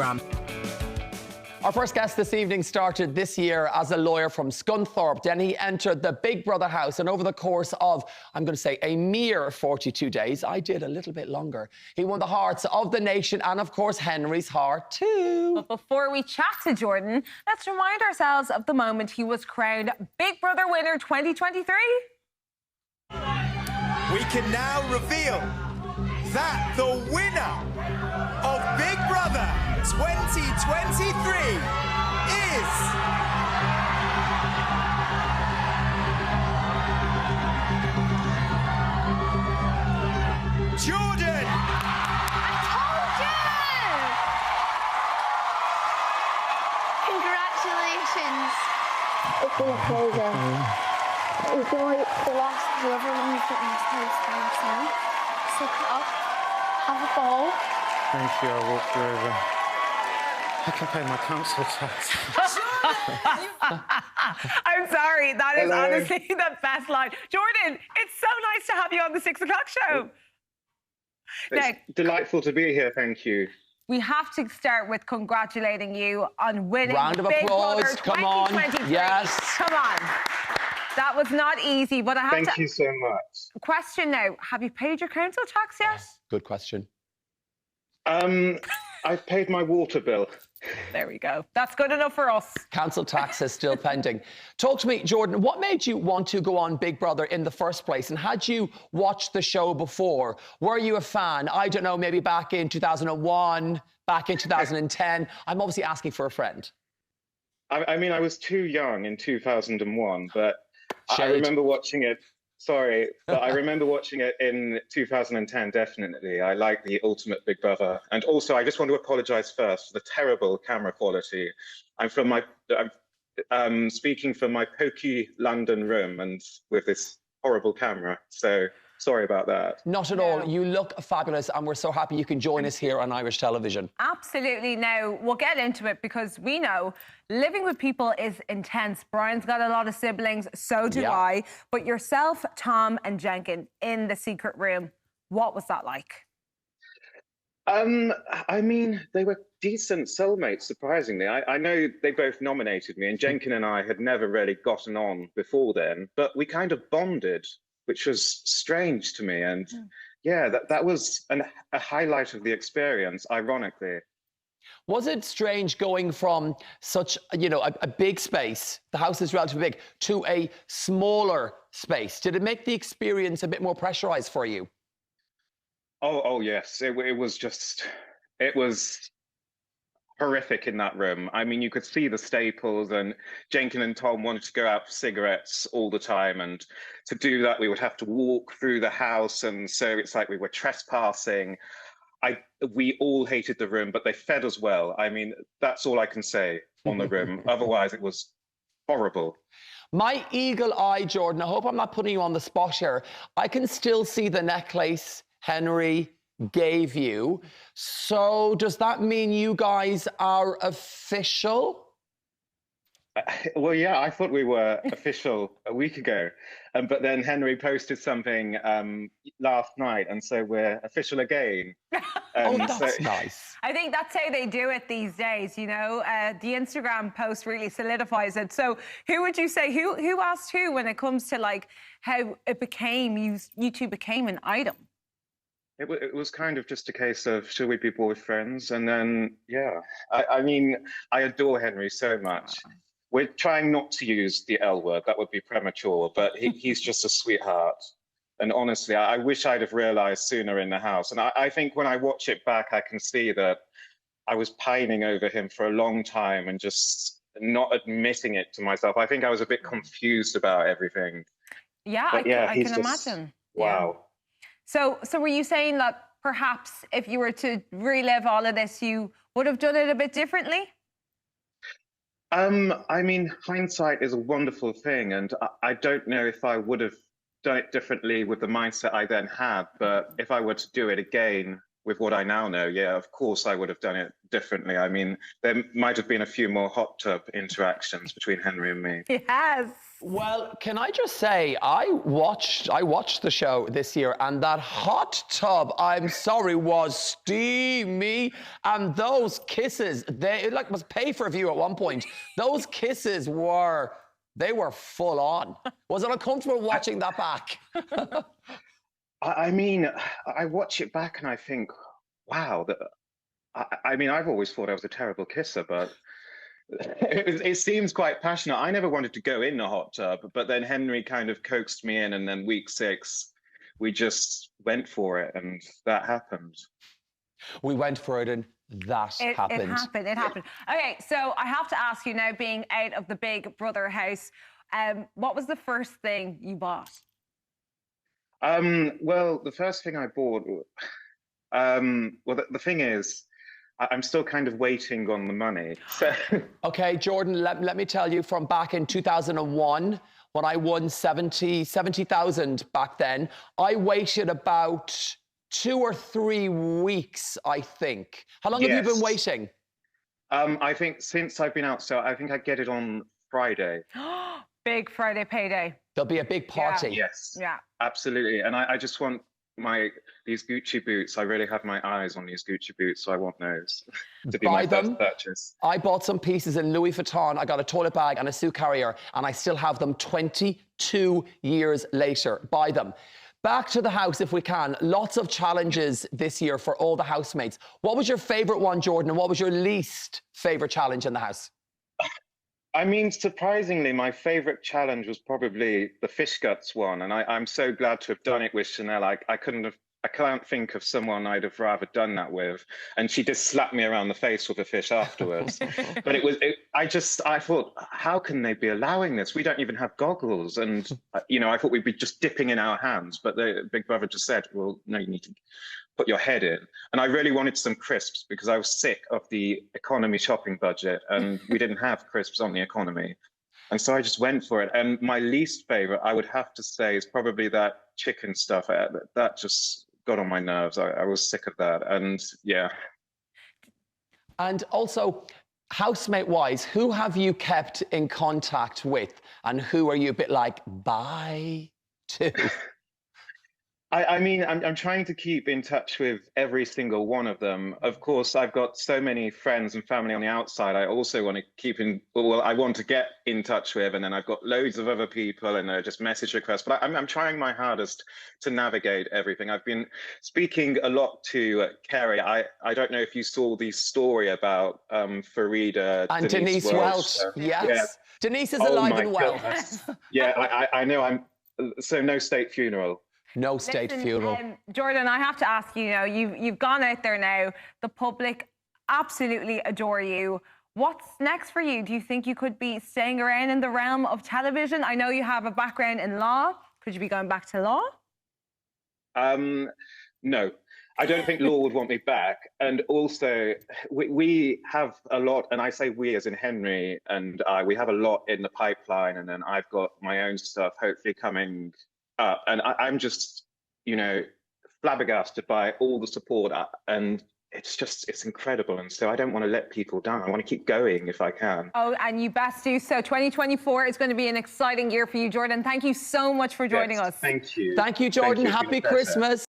Our first guest this evening started this year as a lawyer from Scunthorpe. Then he entered the Big Brother house, and over the course of, I'm going to say, a mere 42 days, I did a little bit longer, he won the hearts of the nation and, of course, Henry's heart too. But before we chat to Jordan, let's remind ourselves of the moment he was crowned Big Brother winner 2023. We can now reveal that the winner of Big Brother 2023 is... Jordan! Congratulations. It's been a pleasure. Enjoy the last however long you've got in this place by yourself. Suck it up. Have a ball. Thank you, I walked you over. I can pay my council tax. I'm sorry, that is Hello. honestly the best line. Jordan, it's so nice to have you on the 6 o'clock show. It's Now, delightful to be here, thank you. we have to start with congratulating you on winning Round of Big applause, Brother come on. 2023. Yes. Come on. That was not easy, but I have Thank to... you so much. Question now, have you paid your council tax yet? Good question. I've paid my water bill. There we go. That's good enough for us. Council tax is still pending. Talk to me, Jordan, what made you want to go on Big Brother in the first place? And had you watched the show before? Were you a fan? I don't know, maybe back in 2001, back in 2010. I'm obviously asking for a friend. I mean, I was too young in 2001, but I Shade. remember watching it. Sorry, but I remember watching it in 2010, definitely. I like the ultimate Big Brother. And also, I just want to apologise first for the terrible camera quality. I'm speaking from my pokey London room and with this horrible camera. So sorry about that. Not at all. You look fabulous, and we're so happy you can join us here on Irish television. Absolutely. Now, we'll get into it because we know living with people is intense. Brian's got a lot of siblings, so do Yeah. I. But yourself, Tom and Jenkin in the secret room, what was that like? I mean, they were decent soulmates, surprisingly. I know they both nominated me, and Jenkin and I had never really gotten on before then, but we kind of bonded, which was strange to me. And yeah, that was a highlight of the experience, ironically. Was it strange going from such, a big space, the house is relatively big, to a smaller space? Did it make the experience a bit more pressurized for you? Oh yes, it was horrific in that room. I mean, you could see the staples, and Jenkin and Tom wanted to go out for cigarettes all the time, and to do that we would have to walk through the house, and so it's like we were trespassing. We all hated the room, but they fed us well. I mean, that's all I can say on the room. Otherwise, it was horrible. My eagle eye, Jordan, I hope I'm not putting you on the spot here. I can still see the necklace Henry gave you. So does that mean you guys are official? Well, yeah, I thought we were official a week ago, but then Henry posted something last night, and so we're official again. Oh, that's nice. I think that's how they do it these days, the Instagram post really solidifies it. So who would you say, who asked who when it comes to like how it became, you two became an item? It was kind of just a case of, should we be boyfriends? And then, yeah, I mean, I adore Henry so much. We're trying not to use the L word, that would be premature, but he's just a sweetheart. And honestly, I wish I'd have realized sooner in the house. And I think when I watch it back, I can see that I was pining over him for a long time and just not admitting it to myself. I think I was a bit confused about everything. Yeah, But I can he's just, imagine. wow. Yeah. So were you saying that perhaps if you were to relive all of this, you would have done it a bit differently? I mean, hindsight is a wonderful thing, and I don't know if I would have done it differently with the mindset I then had, but if I were to do it again, with what I now know, yeah, of course I would have done it differently. I mean, there might have been a few more hot tub interactions between Henry and me. Yes. Well, can I just say, I watched the show this year, and that hot tub, I'm sorry, was steamy. And those kisses, it like was pay per view at one point. Those kisses were full on. Was it uncomfortable watching that back? I mean, I watch it back and I think, wow, I mean, I've always thought I was a terrible kisser, but it seems quite passionate. I never wanted to go in the hot tub, but then Henry kind of coaxed me in, and then week 6, we just went for it, and that happened. We went for it, and that happened. It happened. Okay, so I have to ask you now, being out of the Big Brother house, what was the first thing you bought? Well, the first thing I bought, well, the thing is, I'm still kind of waiting on the money. So. Okay, Jordan, let me tell you, from back in 2001, when I won 70,000 back then, I waited about 2 or 3 weeks, I think. How long have you been waiting? I think since I've been out, so I think I get it on Friday. Big Friday payday. There'll be a big party. Yeah. Yes. Yeah. Absolutely. And I just want these Gucci boots. I really have my eyes on these Gucci boots, so I want those to be my first purchase. I bought some pieces in Louis Vuitton. I got a toilet bag and a suit carrier, and I still have them 22 years later. Buy them. Back to the house, if we can. Lots of challenges this year for all the housemates. What was your favourite one, Jordan, and what was your least favourite challenge in the house? I mean, surprisingly, my favorite challenge was probably the fish guts one. And I'm so glad to have done it with Chanel. I can't think of someone I'd have rather done that with. And she just slapped me around the face with a fish afterwards. But I thought, how can they be allowing this? We don't even have goggles. And, I thought we'd be just dipping in our hands. But the Big Brother just said, well, no, you need to put your head in. And I really wanted some crisps because I was sick of the economy shopping budget, and we didn't have crisps on the economy. And so I just went for it. And my least favorite, I would have to say, is probably that chicken stuff. That just got on my nerves. I was sick of that. And yeah. And also, housemate-wise, who have you kept in contact with, and who are you a bit like, bye to? I mean, I'm trying to keep in touch with every single one of them. Of course, I've got so many friends and family on the outside. I also want to I want to get in touch with, and then I've got loads of other people, and just message requests. But I'm trying my hardest to navigate everything. I've been speaking a lot to Kerry. I don't know if you saw the story about Farida and Denise Welch. Yes. Yeah. Denise is alive and well. Yeah, I know. So no state funeral. No state funeral. Jordan, I have to ask you, you've gone out there now. The public absolutely adore you. What's next for you? Do you think you could be staying around in the realm of television? I know you have a background in law. Could you be going back to law? No, I don't think law would want me back. And also, we have a lot, and I say we as in Henry and I, we have a lot in the pipeline. And then I've got my own stuff hopefully coming up, and I'm just, flabbergasted by all the support, and it's incredible. And so I don't want to let people down. I want to keep going if I can. Oh, and you best do so. 2024 is going to be an exciting year for you, Jordan. Thank you so much for joining us. Thank you. Thank you, Jordan. Happy Christmas.